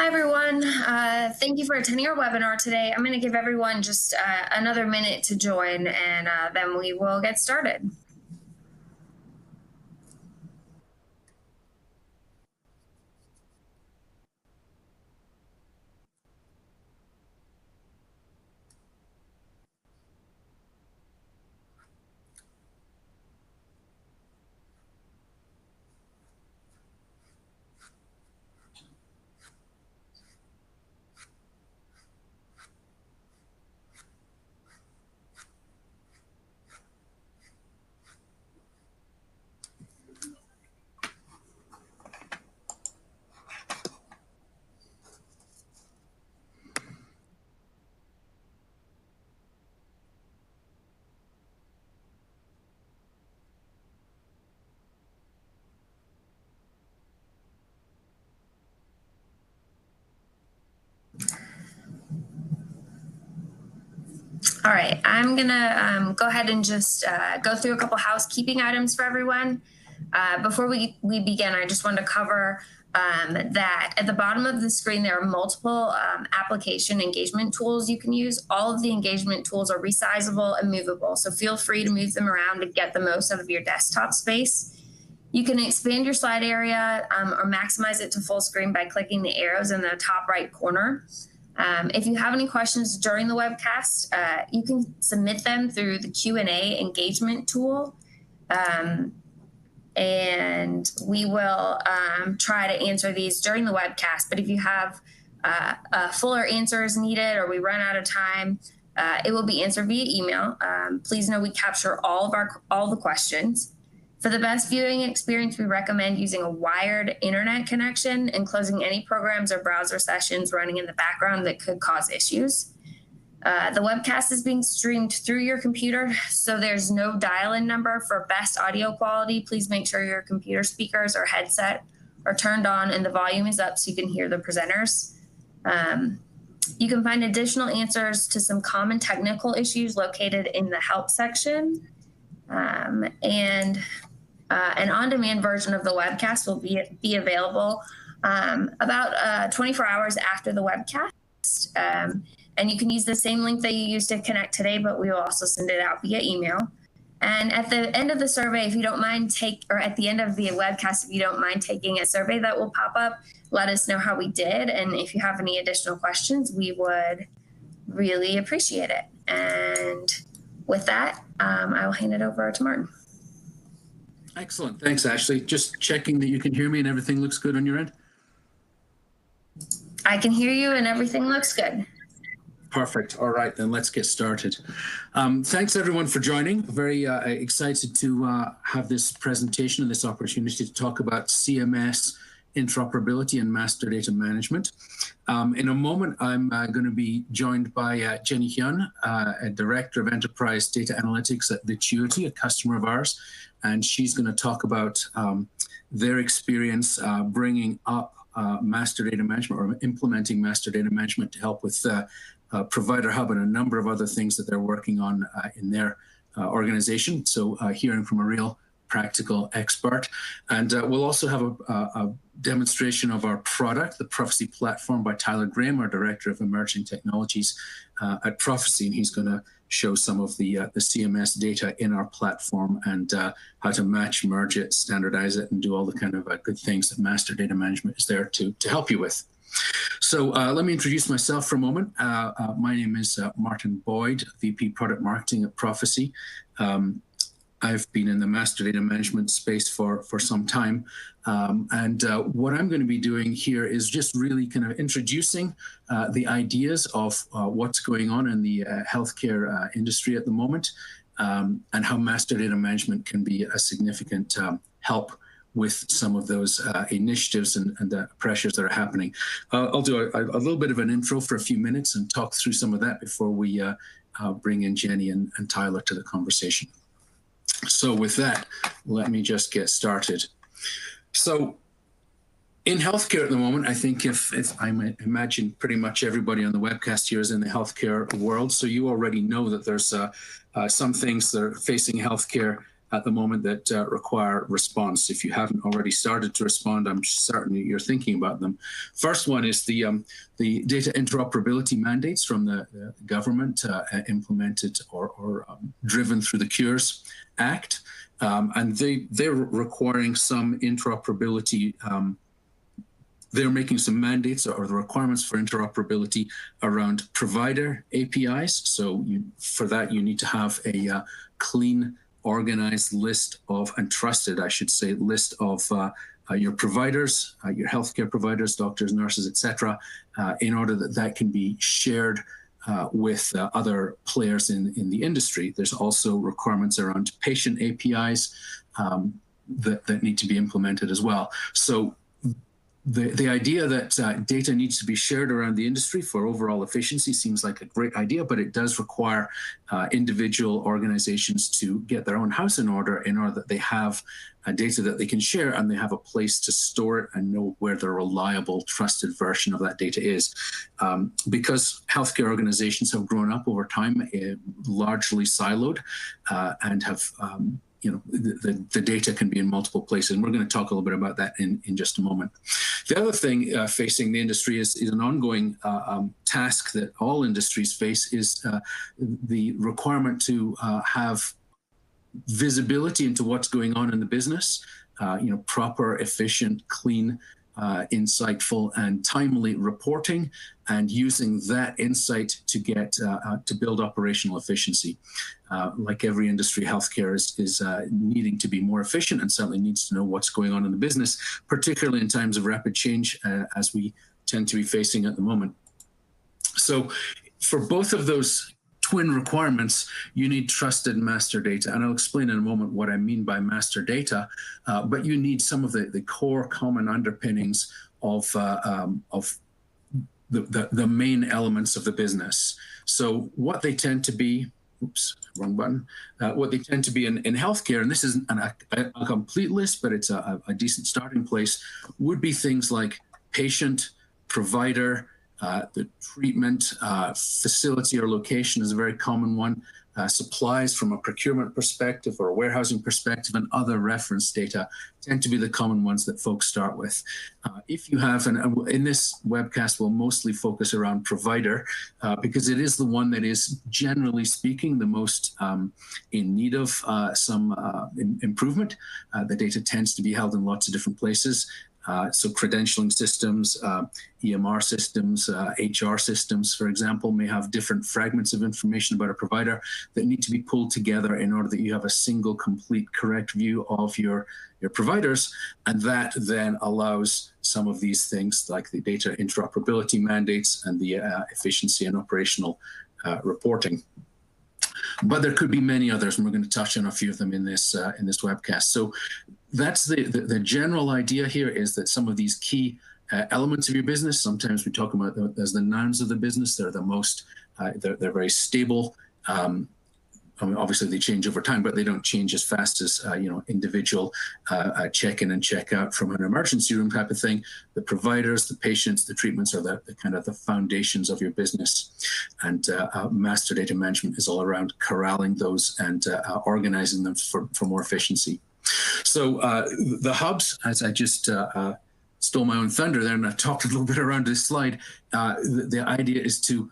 Hi, everyone. Thank you for attending our webinar today. I'm going to give everyone just another minute to join, and then we will get started. All right, I'm going to go ahead and just go through a couple housekeeping items for everyone. Before we begin, I just want to cover that at the bottom of the screen, there are multiple application engagement tools you can use. All of the engagement tools are resizable and movable, so feel free to move them around to get the most out of your desktop space. You can expand your slide area or maximize it to full screen by clicking the arrows in the top right corner. If you have any questions during the webcast, you can submit them through the Q&A engagement tool. And we will try to answer these during the webcast. But if you have fuller answers needed or we run out of time, it will be answered via email. Please know we capture all the questions. For the best viewing experience, we recommend using a wired internet connection and closing any programs or browser sessions running in the background that could cause issues. The webcast is being streamed through your computer, so there's no dial-in number for best audio quality. Please make sure your computer speakers or headset are turned on and the volume is up so you can hear the presenters. You can find additional answers to some common technical issues located in the help section. An on-demand version of the webcast will be available about 24 hours after the webcast. And you can use the same link that you used to connect today, but we will also send it out via email. And at the end of the survey, if you don't mind at the end of the webcast, if you don't mind taking a survey that will pop up, let us know how we did. And if you have any additional questions, we would really appreciate it. And with that, I will hand it over to Martin. Excellent. Thanks, Ashley. Just checking that you can hear me and everything looks good on your end. I can hear you and everything looks good. Perfect. All right, then let's get started. Thanks, everyone, for joining. Very excited to have this presentation and this opportunity to talk about CMS interoperability and master data management. In a moment, I'm going to be joined by Jenny Hyun, a Director of Enterprise Data Analytics at Vituity, a customer of ours, and she's going to talk about their experience bringing up master data management or implementing master data management to help with Provider Hub and a number of other things that they're working on in their organization. So hearing from a real practical expert. And we'll also have a demonstration of our product, the Prophecy platform, by Tyler Graham, our Director of Emerging Technologies at Prophecy. And he's going to show some of the CMS data in our platform and how to match, merge it, standardize it, and do all the kind of good things that master data management is there to help you with. So let me introduce myself for a moment. My name is Martin Boyd, VP Product Marketing at Prophecy. I've been in the master data management space for some time. And what I'm going to be doing here is just really kind of introducing the ideas of what's going on in the healthcare industry at the moment and how master data management can be a significant help with some of those initiatives and the pressures that are happening. I'll do a little bit of an intro for a few minutes and talk through some of that before we bring in Jenny and Tyler to the conversation. So with that, let me just get started. So in healthcare at the moment, I think if I imagine pretty much everybody on the webcast here is in the healthcare world. So you already know that there's some things that are facing healthcare at the moment that require response. If you haven't already started to respond, I'm certain you're thinking about them. First one is the data interoperability mandates from the government implemented or driven through the Cures Act. And they're requiring some interoperability. They're making some mandates or the requirements for interoperability around provider APIs. So for that, you need to have a clean, organized list of, and trusted, I should say, list of your providers, your healthcare providers, doctors, nurses, etc., in order that that can be shared with other players in the industry. There's also requirements around patient APIs that need to be implemented as well. So the idea that data needs to be shared around the industry for overall efficiency seems like a great idea, but it does require individual organizations to get their own house in order that they have data that they can share and they have a place to store it and know where the reliable, trusted version of that data is. Because healthcare organizations have grown up over time, largely siloed, and have the data can be in multiple places. And we're going to talk a little bit about that in just a moment. The other thing facing the industry is an ongoing task that all industries face is the requirement to have visibility into what's going on in the business, proper, efficient, clean, insightful and timely reporting, and using that insight to get to build operational efficiency. Like every industry, healthcare is needing to be more efficient and certainly needs to know what's going on in the business, particularly in times of rapid change, as we tend to be facing at the moment. So for both of those twin requirements, you need trusted master data. And I'll explain in a moment what I mean by master data, but you need some of the core common underpinnings of the main elements of the business. So what they tend to be, oops, wrong button, what they tend to be in healthcare, and this isn't a complete list, but it's a decent starting place, would be things like patient, provider, the treatment facility or location is a very common one. Supplies from a procurement perspective or a warehousing perspective, and other reference data tend to be the common ones that folks start with. If you have, and in this webcast, we'll mostly focus around provider because it is the one that is, generally speaking, the most in need of some improvement. The data tends to be held in lots of different places. So credentialing systems, EMR systems, HR systems, for example, may have different fragments of information about a provider that need to be pulled together in order that you have a single, complete, correct view of your providers. And that then allows some of these things like the data interoperability mandates and the efficiency and operational reporting. But there could be many others, and we're going to touch on a few of them in this webcast. So that's the general idea here, is that some of these key elements of your business, sometimes we talk about them as the nouns of the business. They're the most, they're very stable. I mean, obviously they change over time, but they don't change as fast as individual check-in and check-out from an emergency room type of thing. The providers, the patients, the treatments are the kind of the foundations of your business. And master data management is all around corralling those and organizing them for more efficiency. So the hubs, as I just stole my own thunder there and I talked a little bit around this slide, the idea is to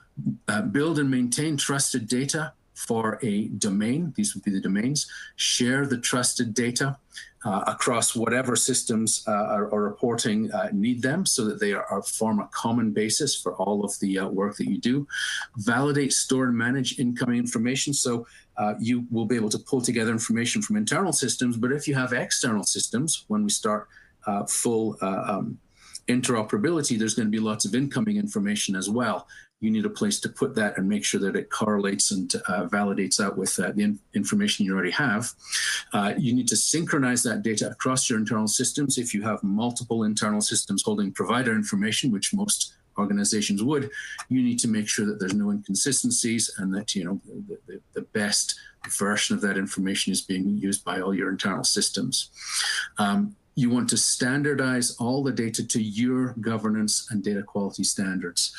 build and maintain trusted data for a domain. These would be the domains. Share the trusted data across whatever systems or reporting need them, so that they form a common basis for all of the work that you do. Validate, store, and manage incoming information. So you will be able to pull together information from internal systems, but if you have external systems, when we start full interoperability, there's going to be lots of incoming information as well. You need a place to put that and make sure that it correlates and validates out with the information you already have. You need to synchronize that data across your internal systems. If you have multiple internal systems holding provider information, which most organizations would, you need to make sure that there's no inconsistencies and that the best version of that information is being used by all your internal systems. You want to standardize all the data to your governance and data quality standards.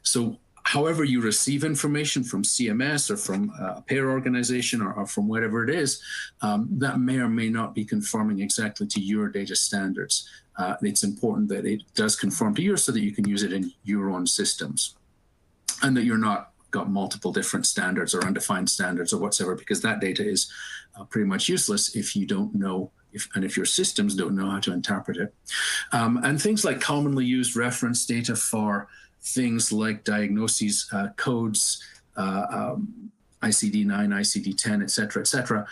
So however you receive information from CMS or from a payer organization or from whatever it is, that may or may not be conforming exactly to your data standards. It's important that it does conform to yours so that you can use it in your own systems, and that you're not got multiple different standards or undefined standards or whatsoever, because that data is pretty much useless if you don't know, if your systems don't know how to interpret it. And things like commonly used reference data for things like diagnoses, codes, ICD-9, ICD-10, et cetera,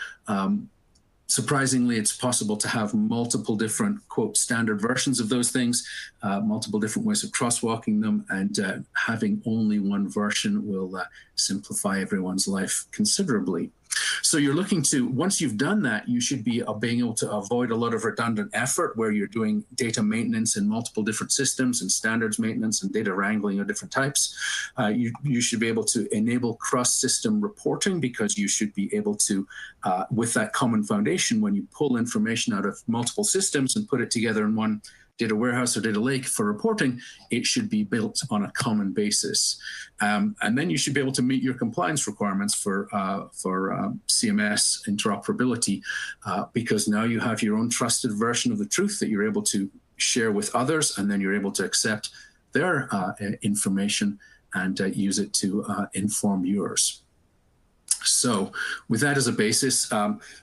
surprisingly, it's possible to have multiple different, quote, standard versions of those things, multiple different ways of crosswalking them, and having only one version will simplify everyone's life considerably. So you're looking to, once you've done that, you should be being able to avoid a lot of redundant effort where you're doing data maintenance in multiple different systems and standards maintenance and data wrangling of different types. You should be able to enable cross-system reporting, because you should be able to, with that common foundation, when you pull information out of multiple systems and put it together in one data warehouse or data lake for reporting, it should be built on a common basis. And then you should be able to meet your compliance requirements for CMS interoperability, because now you have your own trusted version of the truth that you're able to share with others, and then you're able to accept their information and use it to inform yours. So with that as a basis,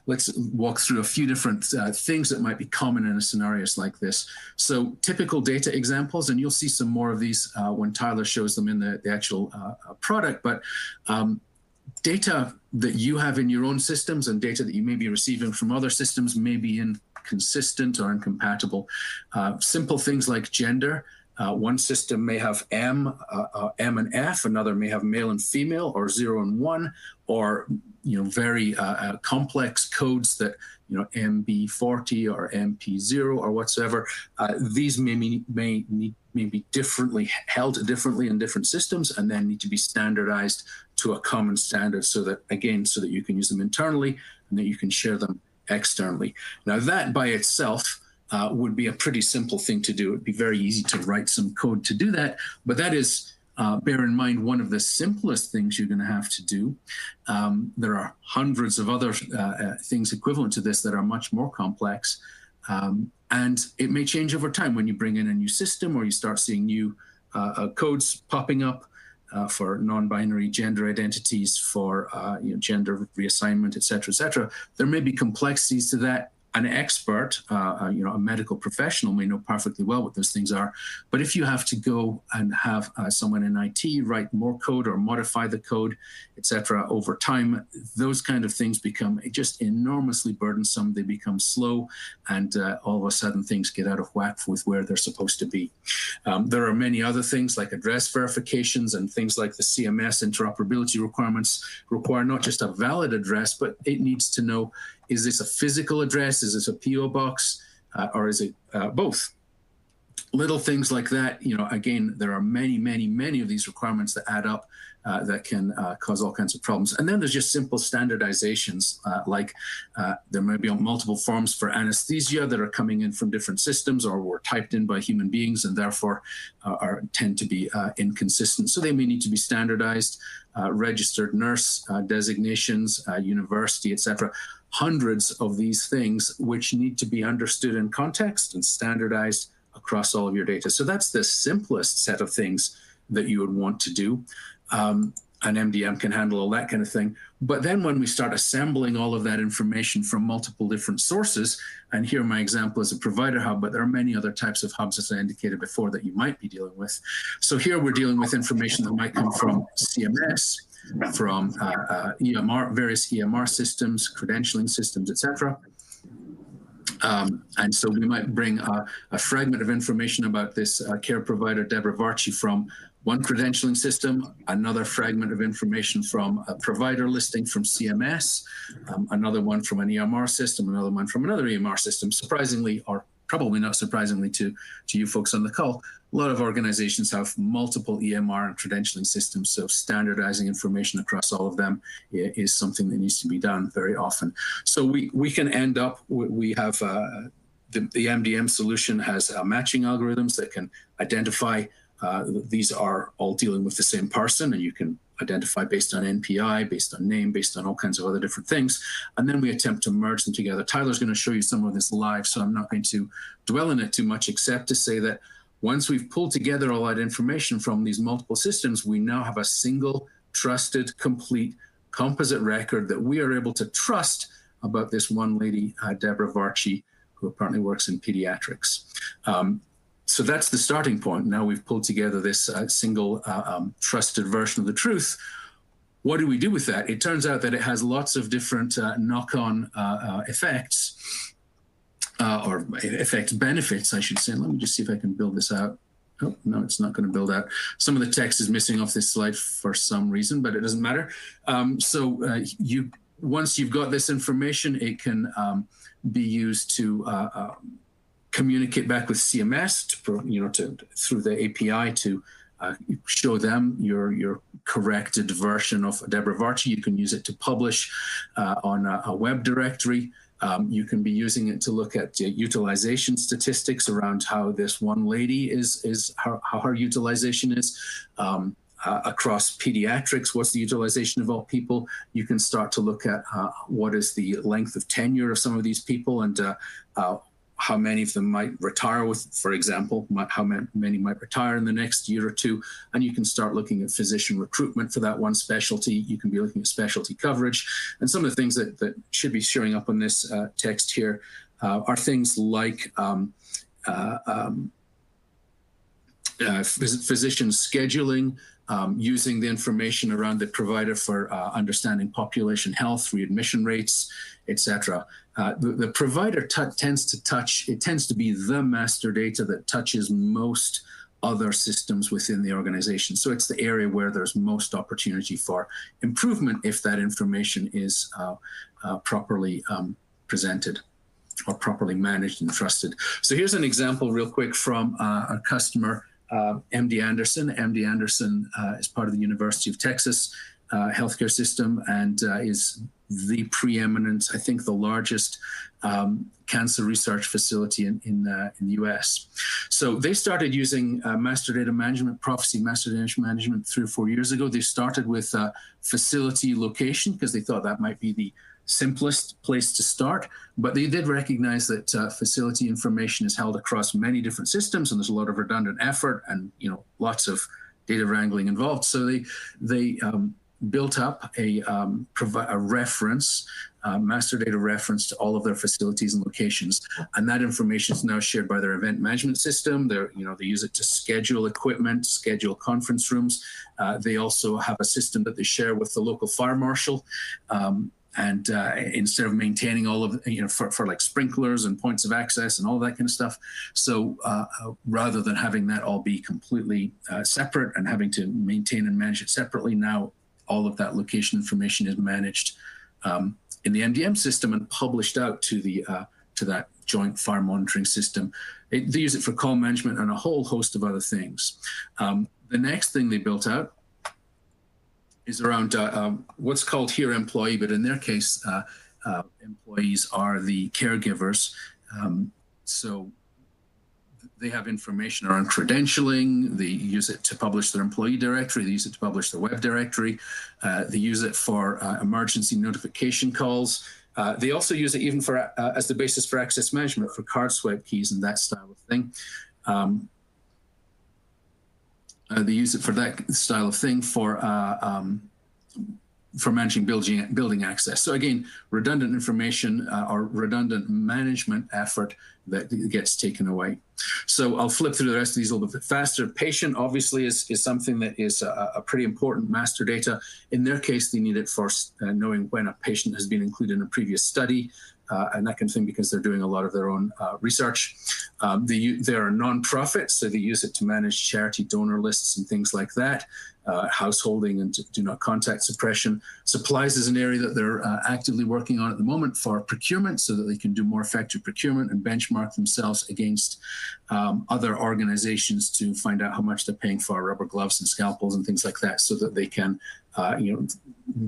let's walk through a few different things that might be common in scenarios like this. So typical data examples, and you'll see some more of these when Tyler shows them in the actual product, but data that you have in your own systems and data that you may be receiving from other systems may be inconsistent or incompatible. Simple things like gender. One system may have M and F, another may have male and female, or 0 and 1, or very complex codes that MB40 or MP0 or whatsoever. These may be held differently in different systems, and then need to be standardized to a common standard, so that you can use them internally and that you can share them externally. Now that by itself would be a pretty simple thing to do. It'd be very easy to write some code to do that, but that is, bear in mind, one of the simplest things you're going to have to do. There are hundreds of other things equivalent to this that are much more complex, and it may change over time when you bring in a new system or you start seeing new codes popping up for non-binary gender identities, for gender reassignment, et cetera. There may be complexities to that. An expert, a medical professional may know perfectly well what those things are. But if you have to go and have someone in IT write more code or modify the code, et cetera, over time, those kind of things become just enormously burdensome. They become slow, and all of a sudden things get out of whack with where they're supposed to be. There are many other things like address verifications, and things like the CMS interoperability requirements require not just a valid address, but it needs to know, is this a physical address? Is this a PO box? Or is it both? Little things like that. Again, there are many of these requirements that add up that can cause all kinds of problems. And then there's just simple standardizations, like there may be multiple forms for anesthesia that are coming in from different systems or were typed in by human beings, and therefore tend to be inconsistent. So they may need to be standardized. Registered nurse designations, university, et cetera. Hundreds of these things which need to be understood in context and standardized across all of your data. So that's the simplest set of things that you would want to do. An MDM can handle all that kind of thing. But then when we start assembling all of that information from multiple different sources, and here my example is a provider hub, but there are many other types of hubs, as I indicated before, that you might be dealing with. So here we're dealing with information that might come from CMS, from EMR, various EMR systems, credentialing systems, et cetera. And so we might bring a fragment of information about this care provider, Deborah Varchi, from one credentialing system, another fragment of information from a provider listing from CMS, another one from an EMR system, another one from another EMR system. Surprisingly, or probably not surprisingly to you folks on the call, a lot of organizations have multiple EMR and credentialing systems, so standardizing information across all of them is something that needs to be done very often. So we can end up, we have the MDM solution has matching algorithms that can identify these are all dealing with the same person, and you can identify based on NPI, based on name, based on all kinds of other different things. And then we attempt to merge them together. Tyler's going to show you some of this live, so I'm not going to dwell on it too much, except to say that once we've pulled together all that information from these multiple systems, we now have a single, trusted, complete, composite record that we are able to trust about this one lady, Deborah Varchi, who apparently works in pediatrics. So that's the starting point. Now we've pulled together this single trusted version of the truth. What do we do with that? It turns out that it has lots of different knock-on effects, or effect benefits, I should say. Let me just see if I can build this out. Oh, no, it's not going to build out. Some of the text is missing off this slide for some reason, but it doesn't matter. Once you've got this information, it can be used to communicate back with CMS, through the API to show them your corrected version of Deborah Varchi. You can use it to publish on a web directory. You can be using it to look at utilization statistics around how this one lady how her utilization is. Across pediatrics, what's the utilization of all people? You can start to look at what is the length of tenure of some of these people, and how many of them might retire for example, how many might retire in the next year or two. And you can start looking at physician recruitment for that one specialty. You can be looking at specialty coverage. And some of the things that should be showing up on this text here are things like physician scheduling, using the information around the provider for understanding population health, readmission rates, etc. The provider tends to be the master data that touches most other systems within the organization. So it's the area where there's most opportunity for improvement if that information is properly presented or properly managed and trusted. So here's an example real quick from a customer, MD Anderson. MD Anderson is part of the University of Texas healthcare system, and is the preeminent, I think the largest cancer research facility in the US. So they started using master data management, prophecy master data management 3 or 4 years ago. They started with facility location because they thought that might be the simplest place to start, but they did recognize that facility information is held across many different systems, and there's a lot of redundant effort and lots of data wrangling involved. So they built up a reference, master data reference to all of their facilities and locations, and that information is now shared by their event management system. They use it to schedule equipment, schedule conference rooms. They also have a system that they share with the local fire marshal. And instead of maintaining all of, for like sprinklers and points of access and all that kind of stuff. So rather than having that all be completely separate and having to maintain and manage it separately, now all of that location information is managed in the MDM system and published out to that joint fire monitoring system. They use it for call management and a whole host of other things. The next thing they built out is around what's called here employee, but in their case, employees are the caregivers. So they have information around credentialing. They use it to publish their employee directory. They use it to publish their web directory. They use it for emergency notification calls. They also use it even for as the basis for access management for card swipe keys and that style of thing. They use it for that style of thing for managing building access. So again, redundant information or redundant management effort that gets taken away. So I'll flip through the rest of these a little bit faster. Patient obviously is something that is a pretty important master data. In their case, they need it for knowing when a patient has been included in a previous study and that kind of thing, because they're doing a lot of their own research. They're a non-profit, so they use it to manage charity donor lists and things like that. Householding and do not contact suppression. Supplies is an area that they're actively working on at the moment for procurement, so that they can do more effective procurement and benchmark themselves against other organizations to find out how much they're paying for rubber gloves and scalpels and things like that, so that they can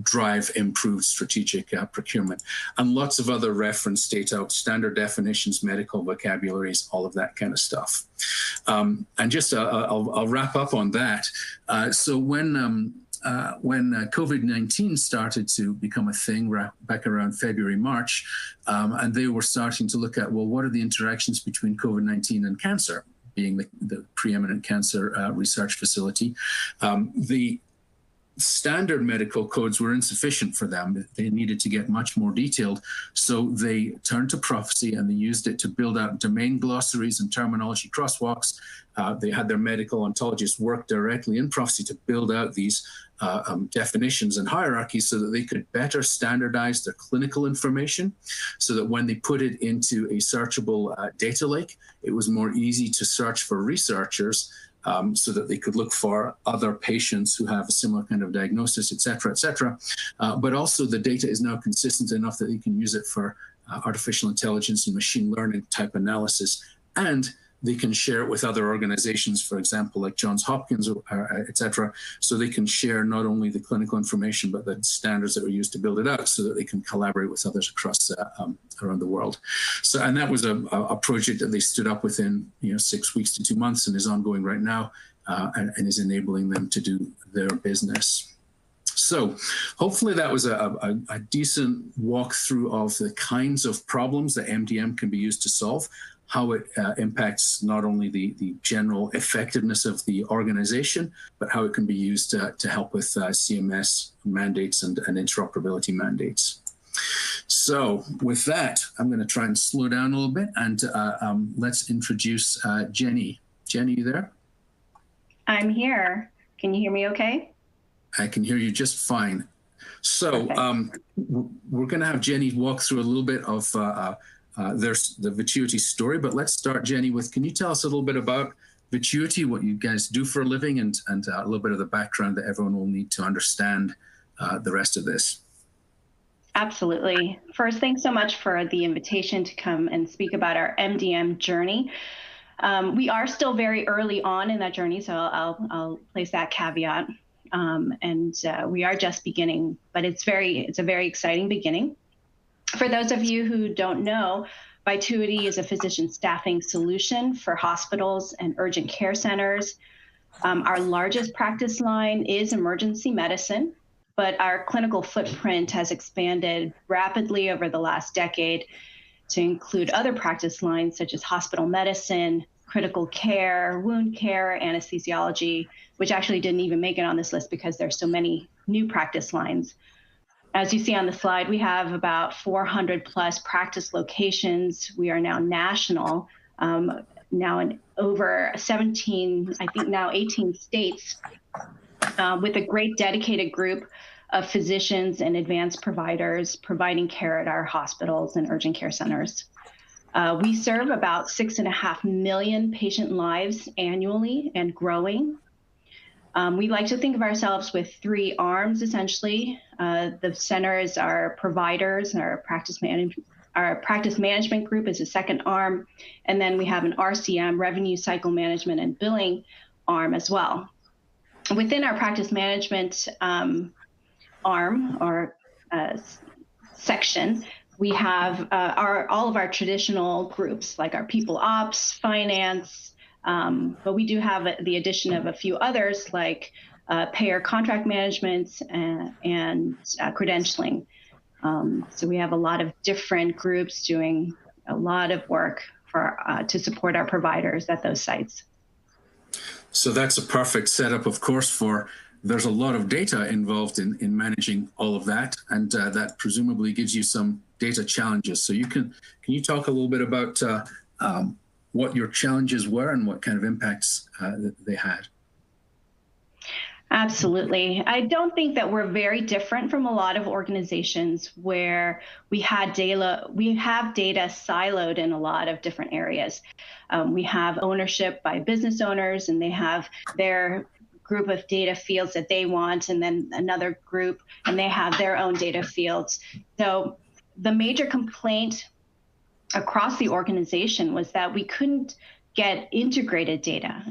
drive improved strategic procurement, and lots of other reference data, standard definitions, medical vocabularies, all of that kind of stuff. And just I'll wrap up on that. So when COVID-19 started to become a thing back around February, March, and they were starting to look at, well, what are the interactions between COVID-19 and cancer, being the preeminent cancer research facility. The standard medical codes were insufficient for them. They needed to get much more detailed. So they turned to prophecy, and they used it to build out domain glossaries and terminology crosswalks. They had their medical ontologists work directly in prophecy to build out these definitions and hierarchies so that they could better standardize their clinical information, so that when they put it into a searchable data lake, it was more easy to search for researchers, so that they could look for other patients who have a similar kind of diagnosis, et cetera, et cetera. But also the data is now consistent enough that they can use it for artificial intelligence and machine learning type analysis. And they can share it with other organizations, for example, like Johns Hopkins, et cetera, so they can share not only the clinical information, but the standards that were used to build it out, so that they can collaborate with others across around the world. So, and that was a project that they stood up within 6 weeks to 2 months, and is ongoing right now, and is enabling them to do their business. So hopefully that was a decent walkthrough of the kinds of problems that MDM can be used to solve, how it impacts not only the general effectiveness of the organization, but how it can be used to help with CMS mandates and interoperability mandates. So with that, I'm going to try and slow down a little bit, and let's introduce Jenny. Jenny, you there? I'm here. Can you hear me okay? I can hear you just fine. So we're going to have Jenny walk through a little bit of there's the Vituity story, but let's start, Jenny, with, can you tell us a little bit about Vituity, what you guys do for a living, and a little bit of the background that everyone will need to understand the rest of this? Absolutely. First, thanks so much for the invitation to come and speak about our MDM journey. We are still very early on in that journey, so I'll place that caveat. We are just beginning, but it's a very exciting beginning. For those of you who don't know, Vituity is a physician staffing solution for hospitals and urgent care centers. Our largest practice line is emergency medicine, but our clinical footprint has expanded rapidly over the last decade to include other practice lines such as hospital medicine, critical care, wound care, anesthesiology, which actually didn't even make it on this list because there's so many new practice lines. As you see on the slide, we have about 400 plus practice locations. We are now national, now in over 17, I think now 18 states, with a great dedicated group of physicians and advanced providers providing care at our hospitals and urgent care centers. We serve about 6.5 million patient lives annually and growing. We like to think of ourselves with 3 arms, essentially. The centers are providers, and our practice management group is a second arm. And then we have an RCM, revenue cycle management and billing arm as well. Within our practice management arm or section, we have all of our traditional groups, like our people ops, finance, but we do have the addition of a few others like payer contract management and credentialing. So we have a lot of different groups doing a lot of work to support our providers at those sites. So that's a perfect setup, of course, there's a lot of data involved in managing all of that, and that presumably gives you some data challenges. So can you talk a little bit about what your challenges were and what kind of impacts they had? Absolutely. I don't think that we're very different from a lot of organizations where we have data siloed in a lot of different areas. We have ownership by business owners, and they have their group of data fields that they want, and then another group, and they have their own data fields. So the major complaint across the organization was that we couldn't get integrated data.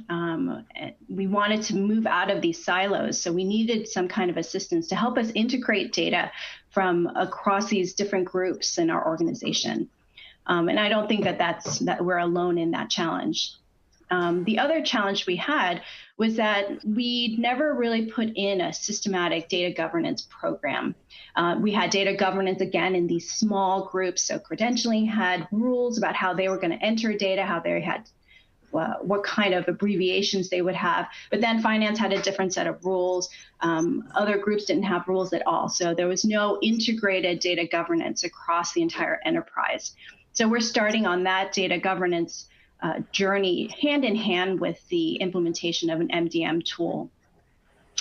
We wanted to move out of these silos, so we needed some kind of assistance to help us integrate data from across these different groups in our organization. And I don't think that we're alone in that challenge. The other challenge we had was that we never really put in a systematic data governance program. We had data governance, again, in these small groups. So credentialing had rules about how they were going to enter data, how they had what kind of abbreviations they would have. But then finance had a different set of rules. Other groups didn't have rules at all. So there was no integrated data governance across the entire enterprise. So we're starting on that data governance journey hand in hand with the implementation of an MDM tool.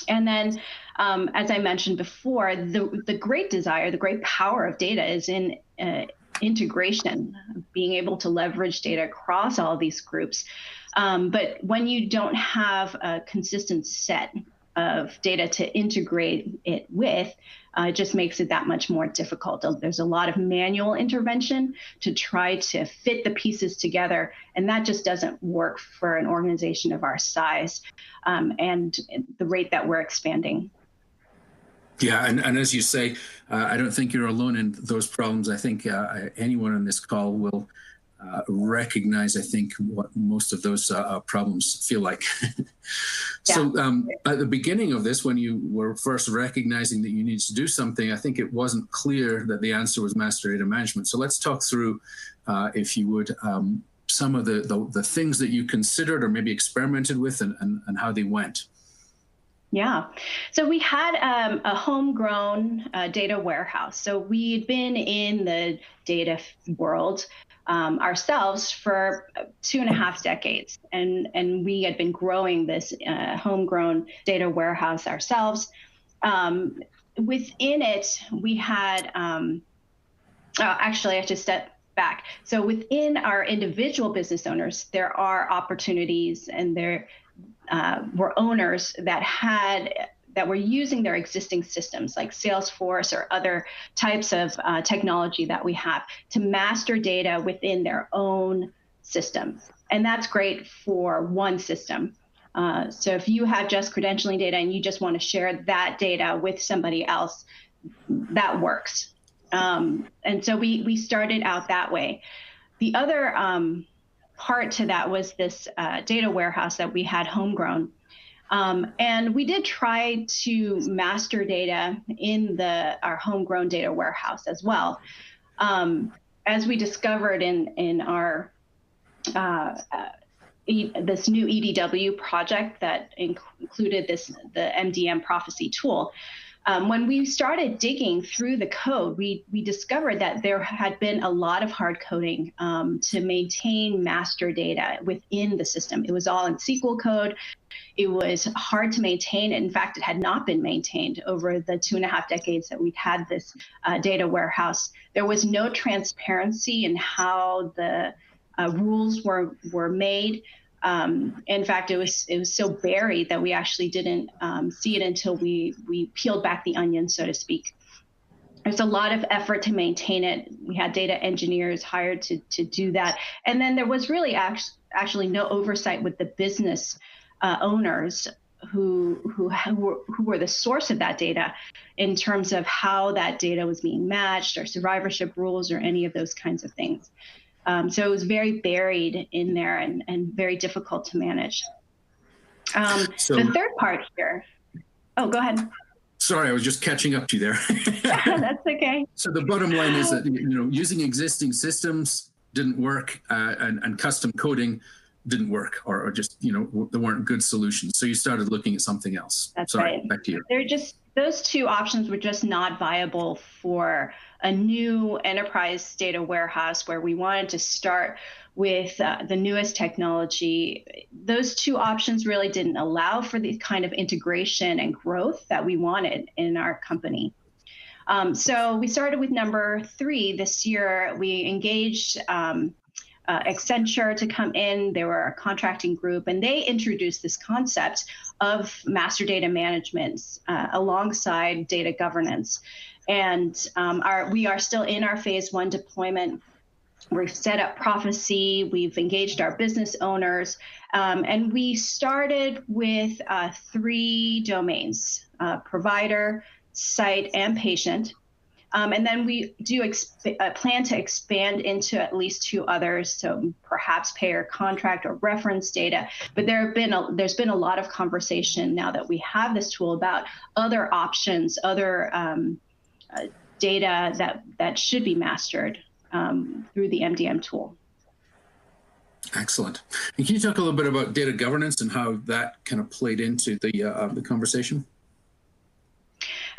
And then, as I mentioned before, the great desire, the great power of data is in integration, being able to leverage data across all these groups. But when you don't have a consistent set of data to integrate it with, it just makes it that much more difficult. There's a lot of manual intervention to try to fit the pieces together, and that just doesn't work for an organization of our size and the rate that we're expanding. Yeah, and as you say, I don't think you're alone in those problems. I think anyone on this call will recognize, I think, what most of those problems feel like. So at the beginning of this, when you were first recognizing that you needed to do something, I think it wasn't clear that the answer was master data management. So let's talk through, if you would, some of the things that you considered or maybe experimented with and how they went. Yeah, so we had a homegrown data warehouse. So we'd been in the data world ourselves for 2.5 decades, and we had been growing this homegrown data warehouse ourselves. Within it, we had actually, I should step back. So within our individual business owners, there are opportunities, and there were owners that were using their existing systems like Salesforce or other types of technology that we have to master data within their own systems. And that's great for one system. So if you have just credentialing data and you just want to share that data with somebody else, that works. And so we started out that way. The other part to that was this data warehouse that we had homegrown. And we did try to master data in our homegrown data warehouse as well. As we discovered in our this new EDW project that included the MDM prophecy tool, when we started digging through the code, we discovered that there had been a lot of hard coding to maintain master data within the system. It was all in SQL code. It was hard to maintain. In fact, it had not been maintained over the 2.5 decades that we'd had this data warehouse. There was no transparency in how the rules were made. In fact, it was so buried that we actually didn't see it until we peeled back the onion, so to speak. There's a lot of effort to maintain it. We had data engineers hired to do that. And then there was really actually no oversight with the business owners who were the source of that data in terms of how that data was being matched or survivorship rules or any of those kinds of things. So it was very buried in there and very difficult to manage. So the third part here. Oh, go ahead. Sorry, I was just catching up to you there. That's okay. So the bottom line is that using existing systems didn't work, and custom coding didn't work, or just there weren't good solutions. So you started looking at something else. That's Sorry, right. Back to you. Those two options were just not viable for a new enterprise data warehouse where we wanted to start with the newest technology. Those two options really didn't allow for the kind of integration and growth that we wanted in our company. So we started with number 3 this year. We engaged Accenture to come in. They were a contracting group, and they introduced this concept of master data management alongside data governance. And we are still in our phase 1 deployment. We've set up prophecy, we've engaged our business owners, and we started with 3 domains, provider, site, and patient. And then we do plan to expand into at least 2 others, so perhaps payer contract or reference data. But there's been a lot of conversation now that we have this tool about other options, other data that should be mastered through the MDM tool. Excellent. And can you talk a little bit about data governance and how that kind of played into the conversation?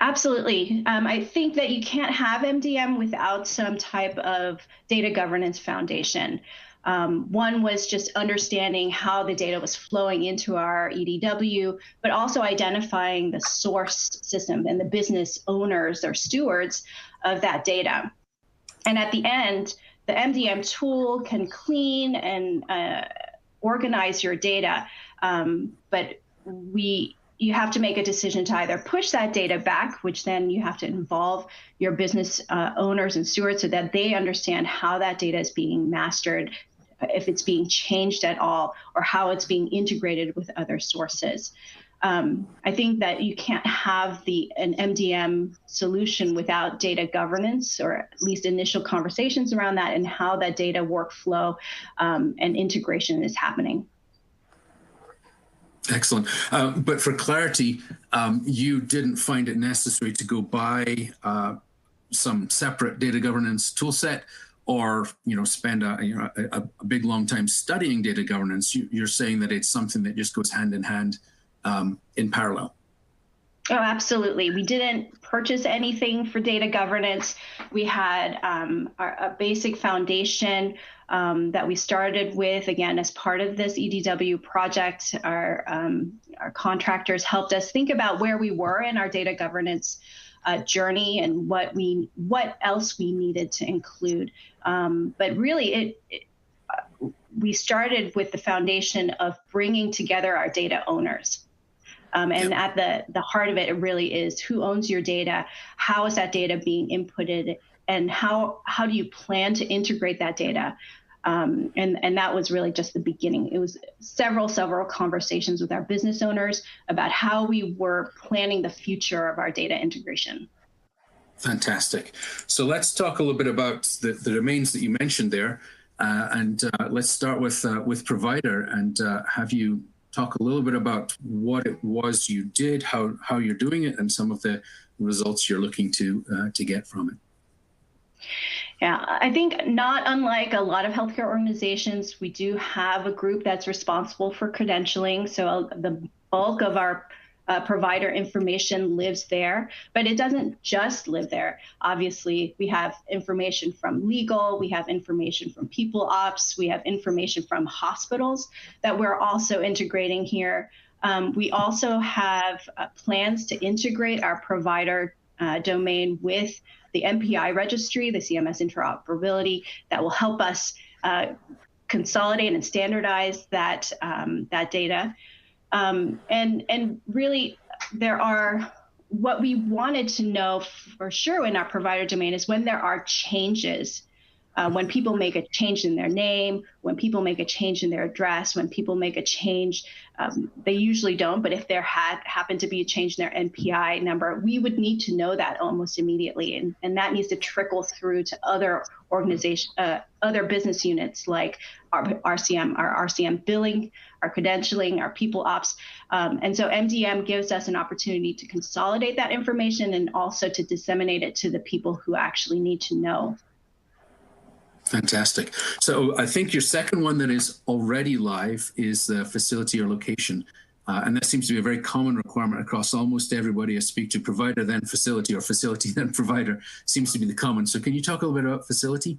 Absolutely. I think that you can't have MDM without some type of data governance foundation. One was just understanding how the data was flowing into our EDW, but also identifying the source system and the business owners or stewards of that data. And at the end, the MDM tool can clean and organize your data, but you have to make a decision to either push that data back, which then you have to involve your business owners and stewards so that they understand how that data is being mastered, if it's being changed at all, or how it's being integrated with other sources. I think that you can't have an MDM solution without data governance, or at least initial conversations around that and how that data workflow and integration is happening. Excellent. But for clarity, you didn't find it necessary to go buy some separate data governance tool set, or spend a big long time studying data governance. You're saying that it's something that just goes hand in hand in parallel. Oh, absolutely. We didn't purchase anything for data governance. We had a basic foundation that we started with, again, as part of this EDW project. Our contractors helped us think about where we were in our data governance journey and what else we needed to include. But really, we started with the foundation of bringing together our data owners. And at the heart of it, it really is who owns your data, how is that data being inputted, and how do you plan to integrate that data? And that was really just the beginning. It was several conversations with our business owners about how we were planning the future of our data integration. Fantastic. So let's talk a little bit about the domains that you mentioned there, and let's start with provider, and have you talk a little bit about what it was you did, how you're doing it, and some of the results you're looking to get from it. Yeah, I think not unlike a lot of healthcare organizations, we do have a group that's responsible for credentialing. So the bulk of our provider information lives there, but it doesn't just live there. Obviously, we have information from legal, we have information from people ops, we have information from hospitals that we're also integrating here. We also have plans to integrate our provider domain with the MPI registry, the CMS Interoperability, that will help us consolidate and standardize that data. And really, what we wanted to know for sure in our provider domain is when there are changes, when people make a change in their name, when people make a change in their address, when people make a change, they usually don't, but if there happened to be a change in their NPI number, we would need to know that almost immediately. And that needs to trickle through to other other business units like our RCM billing, our credentialing, our people ops. And so MDM gives us an opportunity to consolidate that information and also to disseminate it to the people who actually need to know. Fantastic. So I think your second one that is already live is the facility or location. And that seems to be a very common requirement across almost everybody I speak to. Provider, then facility, or facility, then provider seems to be the common. So can you talk a little bit about facility?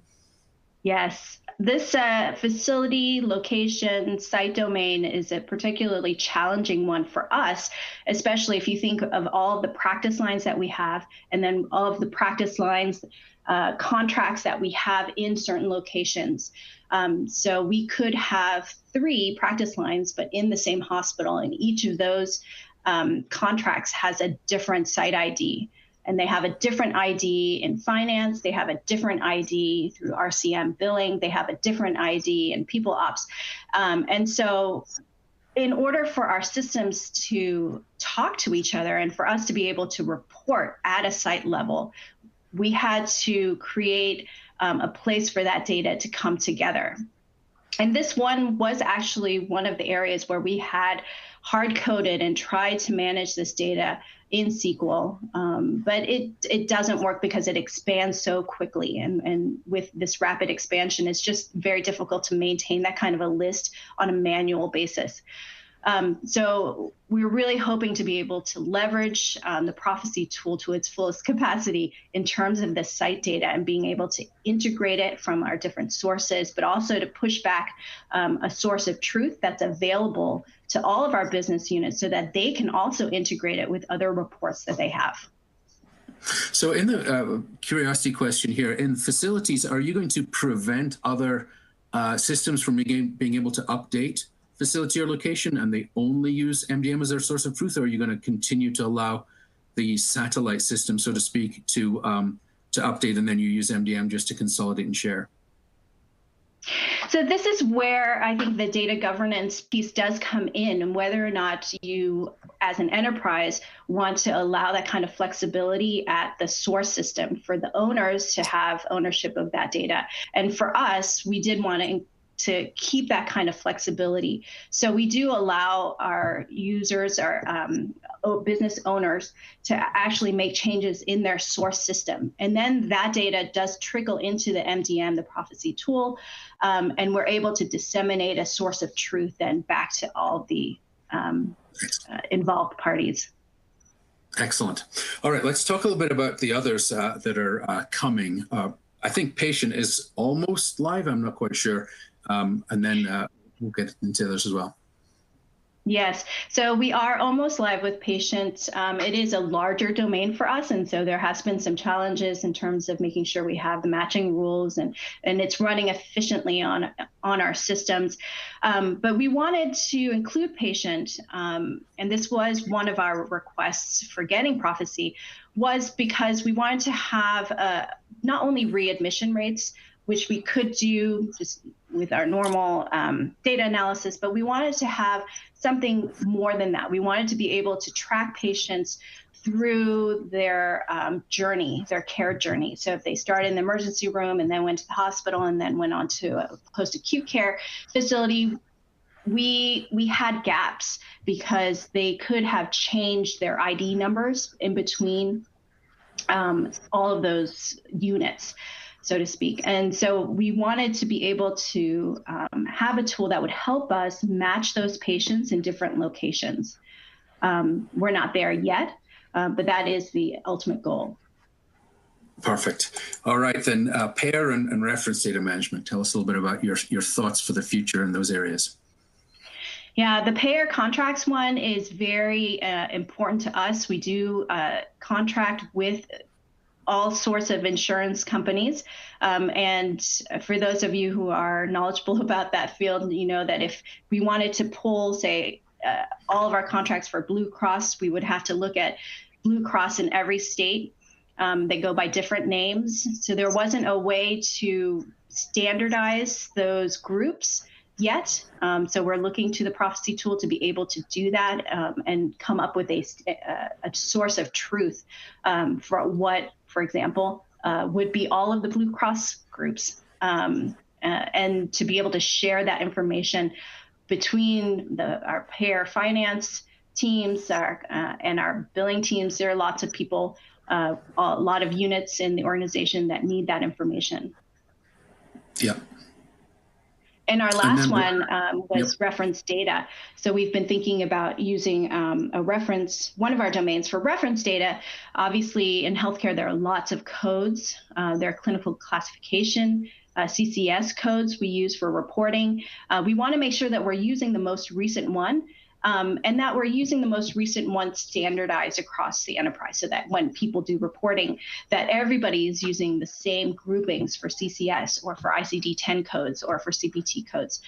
Yes. This facility, location, site domain is a particularly challenging one for us, especially if you think of all of the practice lines that we have, and then all of the practice lines contracts that we have in certain locations. So we could have 3 practice lines, but in the same hospital, and each of those contracts has a different site ID. and they have a different ID in finance, they have a different ID through RCM billing, they have a different ID in people ops. And so in order for our systems to talk to each other and for us to be able to report at a site level, we had to create a place for that data to come together. And this one was actually one of the areas where we had hard-coded and tried to manage this data in SQL, but it doesn't work because it expands so quickly. And with this rapid expansion, it's just very difficult to maintain that kind of a list on a manual basis. So we're really hoping to be able to leverage the Prophecy tool to its fullest capacity in terms of the site data and being able to integrate it from our different sources, but also to push back a source of truth that's available to all of our business units so that they can also integrate it with other reports that they have. So in the curiosity question here, in facilities, are you going to prevent other systems from being able to update facility or location, and they only use MDM as their source of truth, or are you going to continue to allow the satellite system, so to speak, to update, and then you use MDM just to consolidate and share? So this is where I think the data governance piece does come in, and whether or not you, as an enterprise, want to allow that kind of flexibility at the source system for the owners to have ownership of that data. And for us, we did want to keep that kind of flexibility. So we do allow our users, our business owners, to actually make changes in their source system. And then that data does trickle into the MDM, the Prophecy tool, and we're able to disseminate a source of truth then back to all the involved parties. Excellent. All right, let's talk a little bit about the others that are coming. I think Patient is almost live. I'm not quite sure. And then we'll get into others as well. Yes, so we are almost live with Patient. It is a larger domain for us, and so there has been some challenges in terms of making sure we have the matching rules and it's running efficiently on our systems. But we wanted to include Patient, and this was one of our requests for getting Prophecy, was because we wanted to have not only readmission rates, which we could do just with our normal data analysis, but we wanted to have something more than that. We wanted to be able to track patients through their journey, their care journey. So if they started in the emergency room and then went to the hospital and then went on to a post-acute care facility, we had gaps because they could have changed their ID numbers in between all of those units, so to speak. And so we wanted to be able to have a tool that would help us match those patients in different locations. We're not there yet, but that is the ultimate goal. Perfect. All right, then payer and reference data management. Tell us a little bit about your thoughts for the future in those areas. Yeah, the payer contracts one is very important to us. We do contract with all sorts of insurance companies. And for those of you who are knowledgeable about that field, you know that if we wanted to pull, say, all of our contracts for Blue Cross, we would have to look at Blue Cross in every state. They go by different names. So there wasn't a way to standardize those groups yet. So we're looking to the Prophecy tool to be able to do that and come up with a source of truth for what, for example, would be all of the Blue Cross groups, and to be able to share that information between our payer finance teams and our billing teams. There are lots of people, a lot of units in the organization that need that information. Yeah. And our last one was reference data. So we've been thinking about using one of our domains for reference data. Obviously, in healthcare, there are lots of codes. There are clinical classification, CCS codes we use for reporting. We want to make sure that we're using the most recent one and that we're using the most recent one standardized across the enterprise, so that when people do reporting, that everybody is using the same groupings for CCS or for ICD-10 codes or for CPT codes.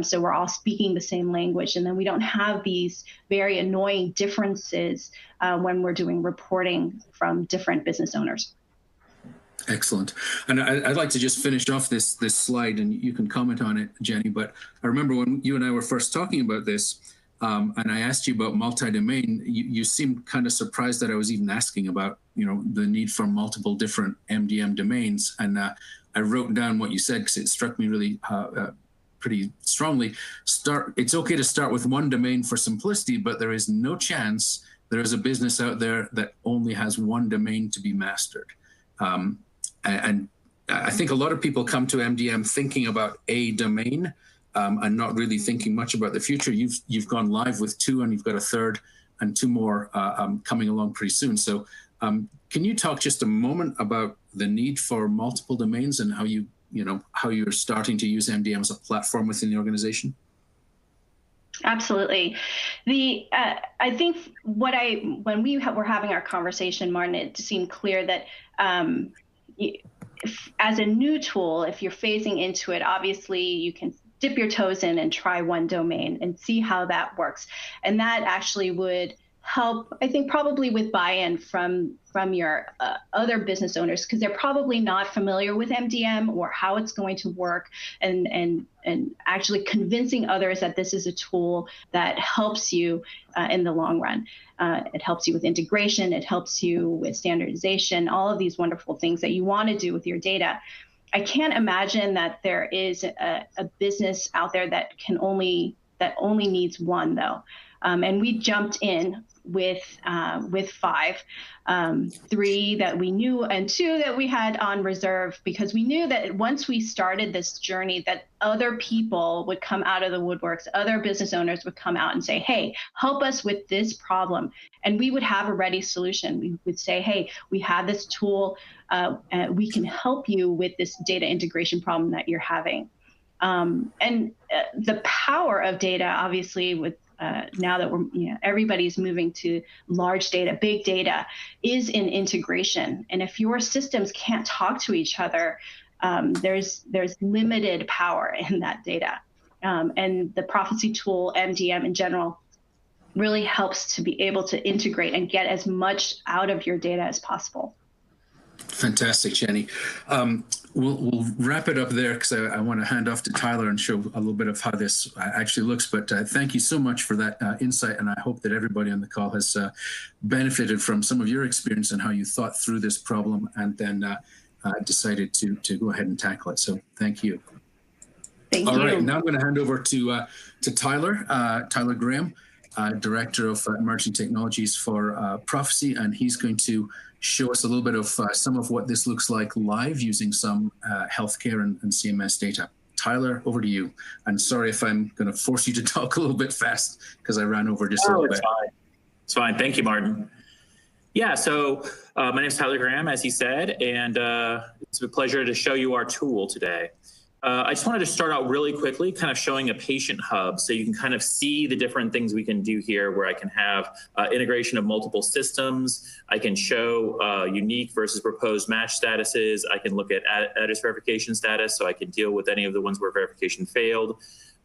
So we're all speaking the same language, and then we don't have these very annoying differences when we're doing reporting from different business owners. Excellent. And I'd like to just finish off this slide, and you can comment on it, Jenny. But I remember when you and I were first talking about this, and I asked you about multi-domain, you seemed kind of surprised that I was even asking about, the need for multiple different MDM domains. And I wrote down what you said because it struck me really pretty strongly. It's okay to start with one domain for simplicity, but there is no chance there is a business out there that only has one domain to be mastered. And I think a lot of people come to MDM thinking about a domain and not really thinking much about the future. You've gone live with 2, and you've got a third and 2 more coming along pretty soon. So can you talk just a moment about the need for multiple domains and how you're starting to use MDM as a platform within the organization? Absolutely. I think when we were having our conversation, Martin, it seemed clear that as a new tool, if you're phasing into it, obviously you can dip your toes in and try one domain and see how that works. And that actually would help, I think, probably with buy-in from your other business owners, because they're probably not familiar with MDM or how it's going to work, and actually convincing others that this is a tool that helps you in the long run. It helps you with integration, it helps you with standardization, all of these wonderful things that you want to do with your data. I can't imagine that there is a business out there that only needs one, though. And we jumped in with 5, 3 that we knew and 2 that we had on reserve, because we knew that once we started this journey, that other people would come out of the woodworks, other business owners would come out and say, hey, help us with this problem. And we would have a ready solution. We would say, hey, we have this tool, we can help you with this data integration problem that you're having. And the power of data, obviously, with now that everybody's moving to large data, big data, is in integration. And if your systems can't talk to each other, there's limited power in that data. And the prophecy tool, MDM in general, really helps to be able to integrate and get as much out of your data as possible. Fantastic, Jenny. We'll wrap it up there because I want to hand off to Tyler and show a little bit of how this actually looks. But thank you so much for that insight. And I hope that everybody on the call has benefited from some of your experience and how you thought through this problem and then decided to go ahead and tackle it. So thank you. Thank you. All right, now I'm going to hand over to Tyler Graham, Director of Emerging Technologies for Prophecy, and he's going to show us a little bit of some of what this looks like live using some healthcare and CMS data. Tyler, over to you. And sorry if I'm going to force you to talk a little bit fast because I ran over just a little bit. It's fine. Thank you, Martin. Yeah, so my name is Tyler Graham, as he said, and it's a pleasure to show you our tool today. I just wanted to start out really quickly, kind of showing a patient hub so you can kind of see the different things we can do here, where I can have integration of multiple systems. I can show unique versus proposed match statuses. I can look at address verification status, so I can deal with any of the ones where verification failed.